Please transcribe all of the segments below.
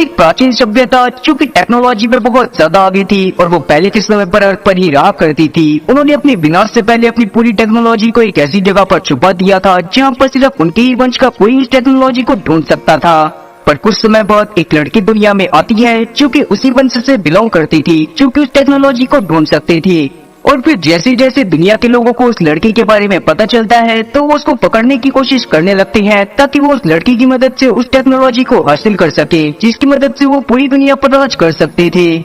एक प्राचीन सभ्यता जो कि टेक्नोलॉजी में बहुत ज्यादा आगे थी और वो पहले के समय पर अर्थ पर ही रहा करती थी। उन्होंने अपने विनाश से पहले अपनी पूरी टेक्नोलॉजी को एक ऐसी जगह पर छुपा दिया था जहाँ पर सिर्फ उनके ही वंश का कोई इस टेक्नोलॉजी को ढूंढ सकता था। पर कुछ समय बाद एक लड़की दुनिया में आती है जो कि उसी वंश से बिलोंग करती थी, जो कि उस टेक्नोलॉजी को ढूंढ सकती थी। और फिर जैसे जैसे दुनिया के लोगों को उस लड़की के बारे में पता चलता है तो वो उसको पकड़ने की कोशिश करने लगते हैं ताकि वो उस लड़की की मदद से उस टेक्नोलॉजी को हासिल कर सके जिसकी मदद से वो पूरी दुनिया पर राज कर सकते थे।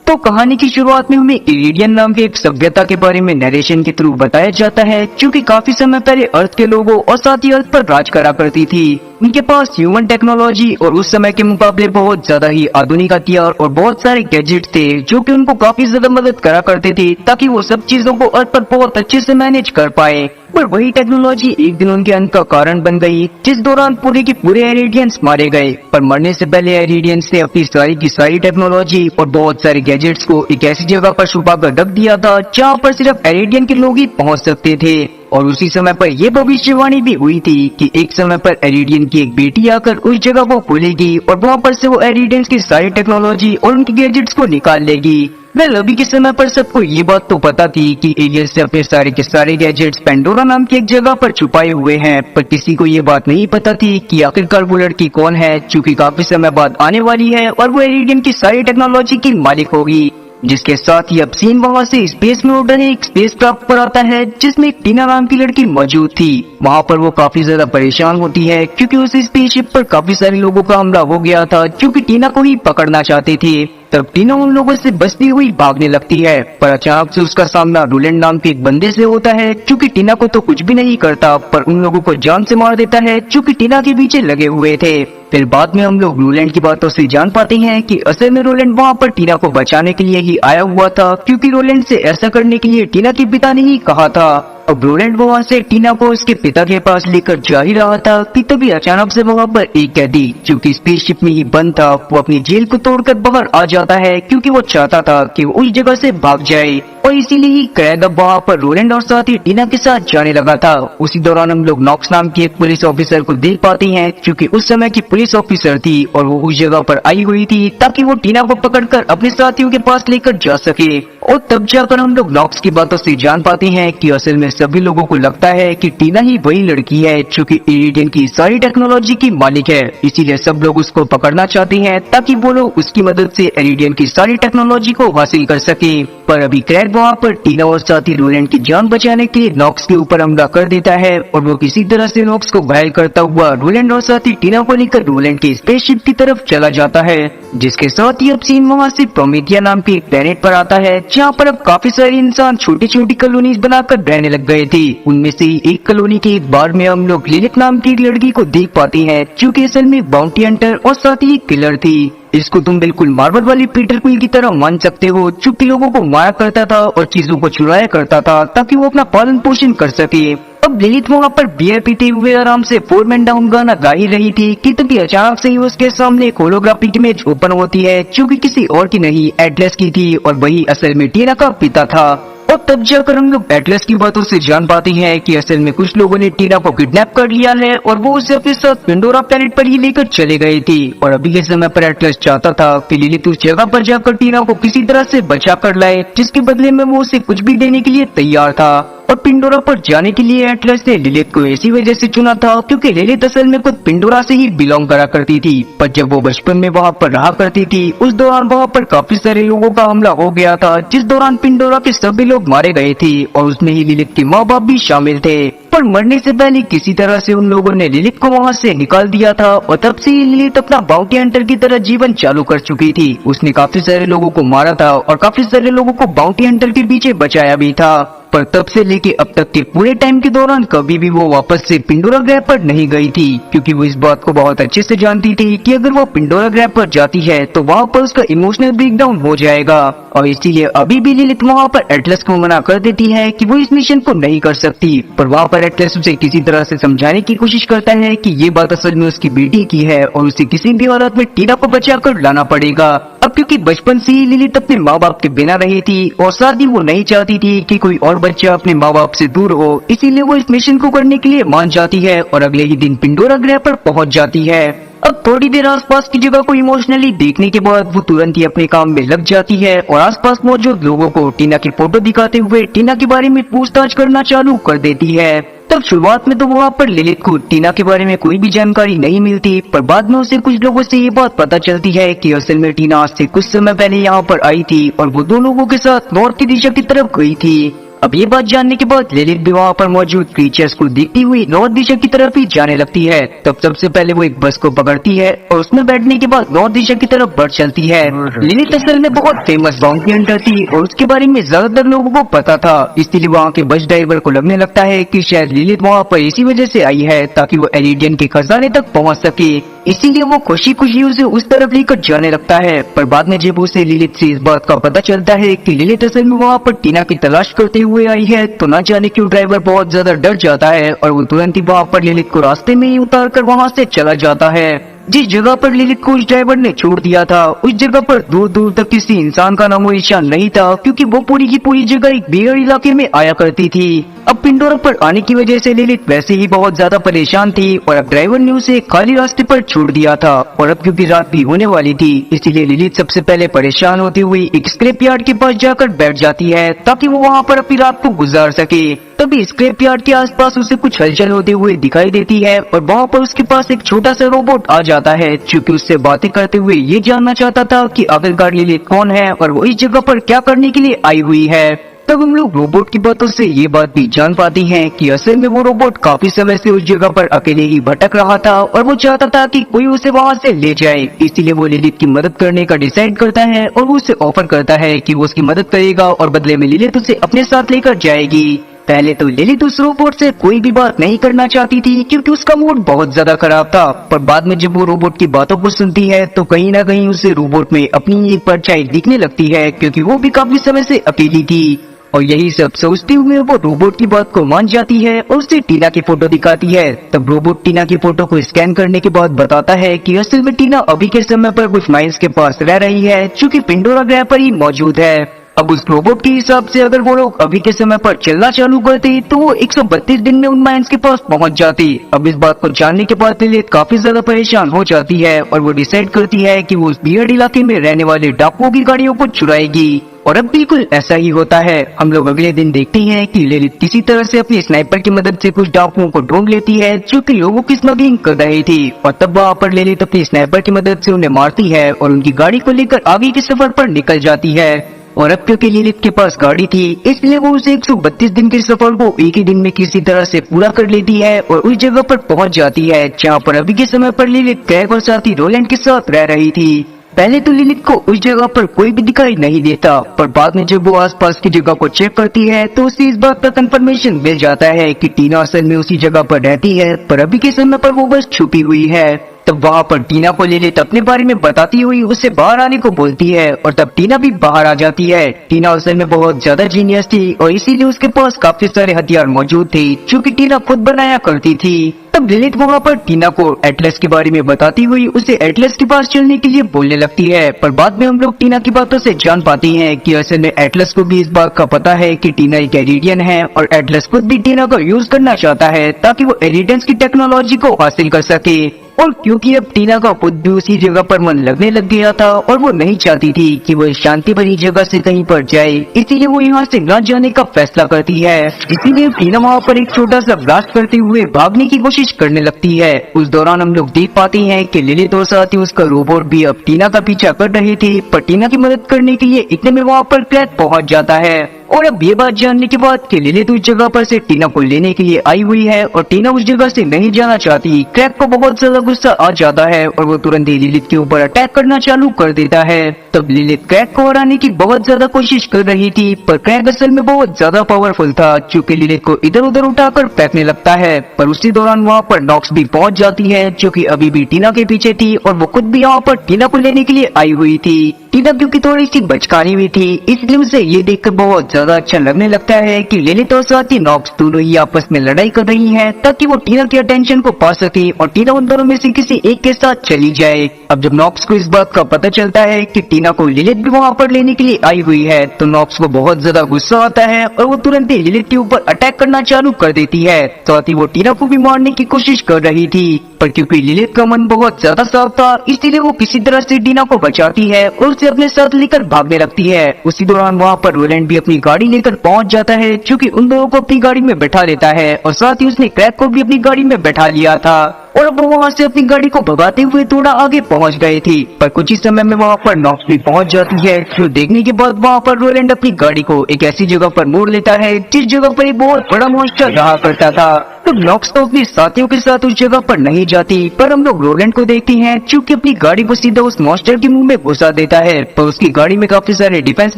तो कहानी की शुरुआत में हमें इरिडियन नाम की एक सभ्यता के बारे में नरेशन के थ्रू बताया जाता है जो कि काफी समय पहले अर्थ के लोगों और साथ ही अर्थ पर राज करा करती थी। उनके पास ह्यूमन टेक्नोलॉजी और उस समय के मुकाबले बहुत ज्यादा ही आधुनिक हथियार और बहुत सारे गैजेट थे जो कि उनको काफी ज्यादा मदद करा करते थे ताकि वो सब चीजों को अर्थ पर बहुत अच्छे से मैनेज कर पाए। पर वही टेक्नोलॉजी एक दिन उनके अंत का कारण बन गई, जिस दौरान पूरे के पूरे एरिडियंस मारे गए। पर मरने से पहले एरिडियंस ने अपनी सारी की सारी टेक्नोलॉजी और बहुत सारे गैजेट्स को एक ऐसी जगह पर छुपा कर रख दिया था जहाँ पर सिर्फ एरिडियन के लोग ही पहुँच सकते थे। और उसी समय पर यह भविष्यवाणी भी हुई थी कि एक समय पर एरिडियन की एक बेटी आकर उस जगह को खोलेगी और वहाँ पर से वो एरिडियंस की सारी टेक्नोलॉजी और उनके गैजेट्स को निकाल लेगी। वेल, अभी के समय पर सबको ये बात तो पता थी कि एलियंस ने अपने सारे के सारे गैजेट्स पेंडोरा नाम की एक जगह पर छुपाए हुए हैं, पर किसी को ये बात नहीं पता थी कि आखिरकार वो लड़की कौन है जो कि काफी समय बाद आने वाली है और वो एरिडियन की सारी टेक्नोलॉजी की मालिक होगी। जिसके साथ ही अब सीन वहाँ से स्पेस में उड़ने एक स्पेस क्राफ्ट पर आता है जिसमें एक टीना नाम की लड़की मौजूद थी। वहाँ पर वो काफी ज्यादा परेशान होती है क्योंकि उस स्पेसशिप पर काफी सारे लोगों का हमला हो गया था जो कि टीना को ही पकड़ना चाहते थे। तब टीना उन लोगों से बचती हुई भागने लगती है, पर अचानक से उसका सामना रोलैंड नाम के एक बंदे से होता है जो कि टीना को तो कुछ भी नहीं करता पर उन लोगों को जान से मार देता है जो कि टीना के पीछे लगे हुए थे। फिर बाद में हम लोग रोलैंड की बातों से जान पाते हैं कि असल में रोलैंड वहाँ पर टीना को बचाने के लिए ही आया हुआ था, क्योंकि रोलैंड से ऐसा करने के लिए टीना के पिता ने ही कहा था। अब रोलैंड वहाँ से टीना को उसके पिता के पास लेकर जा ही रहा था कि तभी अचानक से वहाँ पर एक कैदी जो कि स्पेसशिप में ही बंद था वो अपनी जेल को तोड़कर बाहर आ जाता है क्योंकि वो चाहता था कि वो उस जगह से भाग जाए और इसीलिए ही कैद अब वहाँ पर रोलैंड और साथ ही टीना के साथ जाने लगा था। उसी दौरान हम लोग नॉक्स नाम की एक पुलिस ऑफिसर को देख पाते हैं जो कि उस समय की पुलिस ऑफिसर थी और वो उस जगह पर आई हुई थी ताकि वो टीना को पकड़कर अपने साथियों के पास लेकर जा सके। और तब जाकर हम लोग नॉक्स की बातों से जान पाते हैं कि असल में सभी लोगों को लगता है कि टीना ही वही लड़की है जो कि इरिडियन की सारी टेक्नोलॉजी की मालिक है, इसीलिए सब लोग उसको पकड़ना चाहते हैं ताकि वो लोग उसकी मदद से इरिडियन की सारी टेक्नोलॉजी को हासिल कर सके। पर अभी क्रैग वहाँ पर टीना और साथी रोलैंड की जान बचाने के लिए नॉक्स के ऊपर हमला कर देता है और वो किसी तरह से नॉक्स को घायल करता हुआ रोलैंड और साथी टीना को लेकर रोलैंड के स्पेसशिप की तरफ चला जाता है। जिसके साथ ही अब सीन वहाँ से प्रोमेथिया नाम के एक प्लेनेट पर आता है जहाँ पर अब काफी सारे इंसान छोटी छोटी कॉलोनीज बनाकर रहने लग गए थे। उनमें से एक कॉलोनी के एक बार में हम लोग लिलिथ नाम की एक लड़की को देख पाते हैं जो कि असल में बाउंटी हंटर और साथ ही किलर थी। इसको तुम बिल्कुल मार्वल वाली पीटर क्विल की तरह मान सकते हो जो कि लोगों को मारा करता था और चीजों को चुराया करता था ताकि वो अपना पालन पोषण कर सके। अब लिलिथ वहाँ पर बियर पीते हुए आराम से 4 मैन डाउन गाना गा ही रही थी कि तभी अचानक से ही उसके सामने एक होलोग्राफिक इमेज ओपन होती है जो कि किसी और की नहीं एटलस की थी और वही असल में टीना का पिता था। और तब जाकर हम लोग एटलस की बातों से जान पाते हैं कि असल में कुछ लोगों ने टीना को किडनैप कर लिया है और वो उसे अपने साथ पेंडोरा प्लेनेट पर ही लेकर चले गए थे। और अभी के समय पर एटलस चाहता था कि लिलिथ उस जगह पर जाकर टीना को किसी तरह से बचा कर लाए जिसके बदले में वो उसे कुछ भी देने के लिए तैयार था। और पिंडोरा पर जाने के लिए एटलस ने लिलिथ को ऐसी वजह से चुना था क्योंकि लिलिथ असल में खुद पिंडोरा से ही बिलोंग करा करती थी, पर जब वो बचपन में वहाँ पर रहा करती थी उस दौरान वहाँ पर काफी सारे लोगों का हमला हो गया था जिस दौरान पिंडोरा के सभी लोग मारे गए थे और उसमें ही लिलिथ के माँ बाप भी शामिल थे। पर मरने से पहले किसी तरह से उन लोगों ने लिलिथ को वहाँ से निकाल दिया था और तब से ही लिलिथ अपना बाउंटी हंटर की तरह जीवन चालू कर चुकी थी। उसने काफी सारे लोगों को मारा था और काफी सारे लोगों को बाउंटी हंटर के पीछे बचाया भी था। पर तब से लेके अब तक के पूरे टाइम के दौरान कभी भी वो वापस से पिंडोरा ग्रह पर नहीं गई थी क्योंकि वो इस बात को बहुत अच्छे से जानती थी कि अगर वो पिंडोरा ग्रह पर जाती है तो वहाँ पर उसका इमोशनल ब्रेकडाउन हो जाएगा और इसीलिए अभी भी लिलिथ वहाँ पर एटलस को मना कर देती है कि वो इस मिशन को नहीं कर सकती। पर वहाँ पर एटलस उसे किसी तरह से समझाने की कोशिश करता है कि ये बात असल में उसकी बेटी की है और उसे किसी भी हालत में टीना को बचा कर लाना पड़ेगा। अब क्योंकि बचपन से ही लिलिथ अपने माँ बाप के बिना रही थी और साथ ही वो नहीं चाहती थी कि कोई और बच्चा अपने माँ बाप से दूर हो, इसीलिए वो इस मिशन को करने के लिए मान जाती है और अगले ही दिन पिंडोरा ग्रह पर पहुँच जाती है। अब थोड़ी देर आसपास की जगह को इमोशनली देखने के बाद वो तुरंत ही अपने काम में लग जाती है और आसपास मौजूद लोगों को टीना की फोटो दिखाते हुए टीना के बारे में पूछताछ करना चालू कर देती है। तब शुरुआत में तो वहाँ पर ललित को टीना के बारे में कोई भी जानकारी नहीं मिलती, पर बाद में उसे कुछ लोगों से ये बात पता चलती है कि असल में टीना आज से कुछ समय पहले यहाँ पर आई थी और वो दो लोगों के साथ नॉर्थ की दिशा की तरफ गई थी। अब ये बात जानने के बाद ललित भी वहाँ पर मौजूद क्रीचर्स को देखती हुई नॉर्थ दिशा की तरफ ही जाने लगती है। तब सबसे पहले वो एक बस को पकड़ती है और उसमें बैठने के बाद नॉर्थ दिशा की तरफ बढ़ चलती है। ललित असल में बहुत फेमस बाउंटी हंटर थी और उसके बारे में ज्यादातर लोगों को पता था, इसलिए वहाँ के बस ड्राइवर को लगने लगता है कि शायद ललित वहाँ पर इसी वजह से आई है ताकि वो एलिडियन के खजाने तक पहुँच सके, इसीलिए वो खुशी खुशी उसे उस तरफ लेकर जाने लगता है। पर बाद में जब उसे ललित से इस बात का पता चलता है कि ललित असल में वहाँ पर टीना की तलाश करते हुए आई है, तो न जाने क्यों ड्राइवर बहुत ज्यादा डर जाता है और वो तुरंत ही वहाँ पर ललित को रास्ते में ही उतार कर वहाँ से चला जाता है। जिस जगह पर ललित को उस ड्राइवर ने छोड़ दिया था उस जगह पर दूर दूर तक किसी इंसान का नामो निशान नहीं था, क्योंकि वो पूरी की पूरी जगह एक बियर इलाके में आया करती थी। अब पिंडोरा पर आने की वजह से ललित वैसे ही बहुत ज्यादा परेशान थी और अब ड्राइवर ने उसे खाली रास्ते पर छोड़ दिया था और अब क्योंकि रात भी होने वाली थी, इसीलिए ललित सबसे पहले परेशान होती हुई एक स्क्रैप यार्ड के पास जाकर बैठ जाती है ताकि वो वहाँ पर अपनी रात को गुजार सके। तभी स्क्रैप यार्ड के आसपास उसे कुछ हलचल होते हुए दिखाई देती है और वहाँ पर उसके पास एक छोटा सा रोबोट आ जाता है, क्योंकि उससे बातें करते हुए ये जानना चाहता था कि आखिरकार ललित कौन है और वो इस जगह पर क्या करने के लिए आई हुई है। तब हम लोग रोबोट की बातों से ये बात भी जान पाते हैं कि असल में वो रोबोट काफी समय से उस जगह पर अकेले ही भटक रहा था और वो चाहता था कि कोई उसे वहाँ से ले जाए, इसीलिए वो ललित की मदद करने का डिसाइड करता है और वो उसे ऑफर करता है कि वो उसकी मदद करेगा और बदले में ललित उसे अपने साथ लेकर जाएगी। पहले तो ललित उस रोबोट से कोई भी बात नहीं करना चाहती थी क्योंकि उसका मूड बहुत ज्यादा खराब था, पर बाद में जब वो रोबोट की बातों को सुनती है तो कहीं ना कहीं उसे रोबोट में अपनी एक परछाई दिखने लगती है, क्योंकि वो भी काफी समय से अकेली थी। और यही सब सोचते हुए वो रोबोट की बात को मान जाती है और उसे टीना की फोटो दिखाती है। तब रोबोट टीना की फोटो को स्कैन करने के बाद बताता है कि असल में टीना अभी के समय पर कुछ माइल्स के पास रह रही है, जो कि पिंडोरा ग्रह पर ही मौजूद है। अब उस रोबोट के हिसाब से अगर वो लोग अभी के समय पर चलना चालू करते तो वो 132 दिन में उन माइंस के पास पहुंच जाती। अब इस बात को जानने के बाद ललित काफी ज्यादा परेशान हो जाती है और वो डिसाइड करती है कि वो उस बियर्ड इलाके में रहने वाले डाकुओं की गाड़ियों को चुराएगी। और अब बिल्कुल ऐसा ही होता है। हम लोग अगले दिन देखते हैं कि ललित किसी तरह से अपनी स्नाइपर की मदद से कुछ डाकुओं को ढूंढ लेती है जो कि लोगों की स्मगलिंग कर रही थी, और तब वहाँ पर ललित अपनी स्नाइपर की मदद से उन्हें मारती है और उनकी गाड़ी को लेकर आगे के सफर पर निकल जाती है। और अब क्योंकि ललित के पास गाड़ी थी इसलिए वो उसे 132 दिन के सफर को एक ही दिन में किसी तरह से पूरा कर लेती है और उस जगह पर पहुंच जाती है जहाँ पर अभी के समय पर ललित क्रैग और साथी रोलैंड के साथ रह रही थी। पहले तो ललित को उस जगह पर कोई भी दिखाई नहीं देता, पर बाद में जब वो आसपास की जगह को चेक करती है तो उसे इस बात का कंफर्मेशन मिल जाता है कि टीना असल में उसी जगह पर रहती है, पर अभी के समय पर वो बस छुपी हुई है। तब वहाँ पर टीना को ललित अपने बारे में बताती हुई उसे बाहर आने को बोलती है और तब टीना भी बाहर आ जाती है। टीना असल में बहुत ज्यादा जीनियस थी और इसीलिए उसके पास काफी सारे हथियार मौजूद थे जो कि टीना खुद बनाया करती थी। तब ललित वहाँ पर टीना को एटलस के बारे में बताती हुई उसे एटलस के पास चलने के लिए बोलने लगती है, पर बाद में हम लोग टीना की बातों से जान पाते हैं कि असल में एटलस को भी इस बात का पता है कि टीना एक एरिडियन है और एटलस खुद भी टीना का यूज करना चाहता है ताकि वो एरिडियंस की टेक्नोलॉजी को हासिल कर सके। और क्योंकि अब टीना का खुद भी उसी जगह पर मन लगने लग गया था और वो नहीं चाहती थी कि वो शांति भरी जगह से कहीं पर जाए, इसीलिए वो यहाँ से न जाने का फैसला करती है। इसीलिए टीना वहाँ पर एक छोटा सा ब्लास्ट करते हुए भागने की कोशिश करने लगती है। उस दौरान हम लोग देख पाते हैं कि ललित और साथ ही उसका रोबोट भी अब टीना का पीछा कर रहे थे, पर टीना की मदद करने के लिए इतने में वहाँ पर क्रैग पहुँच जाता है। और अब ये बात जानने के बाद कि ललित उस जगह पर से टीना को लेने के लिए आई हुई है और टीना उस जगह से नहीं जाना चाहती, क्रैग को बहुत ज्यादा गुस्सा आ जाता है और वो तुरंत ही ललित के ऊपर अटैक करना चालू कर देता है। तब ललित क्रैग को हराने की बहुत ज्यादा कोशिश कर रही थी, पर क्रैग असल में बहुत ज्यादा पावरफुल था क्योंकि ललित को इधर उधर उठाकर फेंकने लगता है। पर उसी दौरान वहाँ पर नॉक्स भी पहुँच जाती है जो कि अभी भी टीना के पीछे थी और वो खुद भी यहाँ पर टीना को लेने के लिए आई हुई थी। टीना क्योंकि थोड़ी सी बचकानी हुई थी इसलिए उसे ये देखकर बहुत ज्यादा अच्छा लगने लगता है कि लिलित और साथ ही नॉक्स दोनों ही आपस में लड़ाई कर रही हैं ताकि वो टीना के अटेंशन को पा सके और टीना उन दोनों में से किसी एक के साथ चली जाए। अब जब नॉक्स को इस बात का पता चलता है कि टीना को लिलित भी वहाँ पर लेने के लिए आई हुई है तो नॉक्स को बहुत ज्यादा गुस्सा आता है और वो तुरंत ही लिलित के ऊपर अटैक करना चालू कर देती है। साथ ही वो टीना को भी मारने की कोशिश कर रही थी, पर क्योंकि लिलित का मन बहुत ज्यादा साफ था इसलिए वो किसी तरह से टीना को बचाती है और उसे अपने साथ लेकर भागने लगती है। उसी दौरान वहाँ पर रोलैंड भी अपनी गाड़ी लेकर पहुँच जाता है, क्योंकि उन दोनों को अपनी गाड़ी में बैठा लेता है और साथ ही उसने क्रैक को भी अपनी गाड़ी में बैठा लिया था और अब वो वहाँ से अपनी गाड़ी को भगाते हुए थोड़ा आगे पहुँच गए थे। पर कुछ ही समय में वहाँ पर नॉक्स भी पहुँच जाती है, जो देखने के बाद वहाँ पर रोलैंड अपनी गाड़ी को एक ऐसी जगह पर मोड़ लेता है जिस जगह पर एक बहुत बड़ा मॉन्स्टर रहा करता था। तो नॉक्स तो अपने साथियों के साथ उस जगह पर नहीं जाती, पर हम लोग रोलैंड को देखते हैं चूँकि अपनी गाड़ी को सीधा उस मॉन्स्टर के मुंह में घुसा देता है। पर उसकी गाड़ी में काफी सारे डिफेंस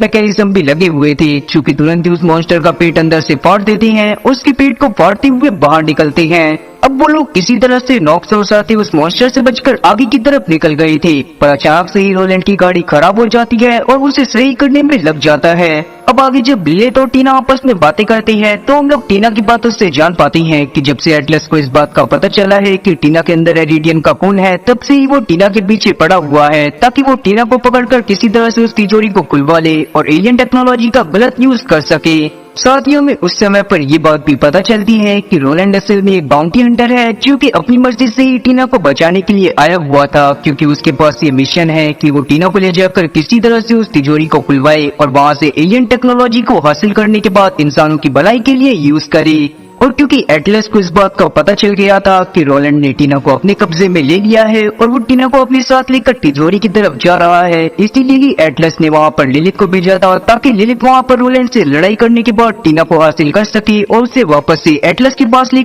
मैकेनिज्म भी लगे हुए थे, चूँकि तुरंत ही उस मॉन्स्टर का पेट अंदर से फाड़ देते हैं, उसके पेट को फाड़ते हुए बाहर निकलते हैं। अब वो लोग किसी तरह से नॉक्स और साथी उस मॉन्स्टर से बचकर आगे की तरफ निकल गए थे, पर अचानक से ही रोलैंड की गाड़ी खराब हो जाती है और उसे सही करने में लग जाता है। अब आगे जब लिलित और टीना आपस में बातें करते हैं तो हम लोग टीना की बातों से जान पाते हैं कि जब से एटलस को इस बात का पता चला है कि टीना के अंदर एरिडियन का खून है, तब से ही वो टीना के पीछे पड़ा हुआ है ताकि वो टीना को पकड़कर किसी तरह से उस तिजोरी को खुलवा ले और एलियन टेक्नोलॉजी का गलत यूज कर सके। साथियों में उस समय पर ये बात भी पता चलती है कि रोलैंड असल में एक बाउंटी हंटर है, जो कि अपनी मर्जी से ही टीना को बचाने के लिए आया हुआ था, क्योंकि उसके पास ये मिशन है कि वो टीना को ले जाकर किसी तरह से उस तिजोरी को खुलवाए और वहाँ से एलियन टेक्नोलॉजी को हासिल करने के बाद इंसानों की भलाई के लिए यूज करे। और क्योंकि एटलस को इस बात का पता चल गया था कि रोलैंड ने टीना को अपने कब्जे में ले लिया है और वो टीना को अपने साथ लेकर तिजोरी की तरफ जा रहा है, इसलिए ही एटलस ने वहाँ पर लिलित को भेजा था ताकि लिलित वहाँ पर रोलैंड से लड़ाई करने के बाद टीना को हासिल कर सके और उसे वापस से एटलस के पास ले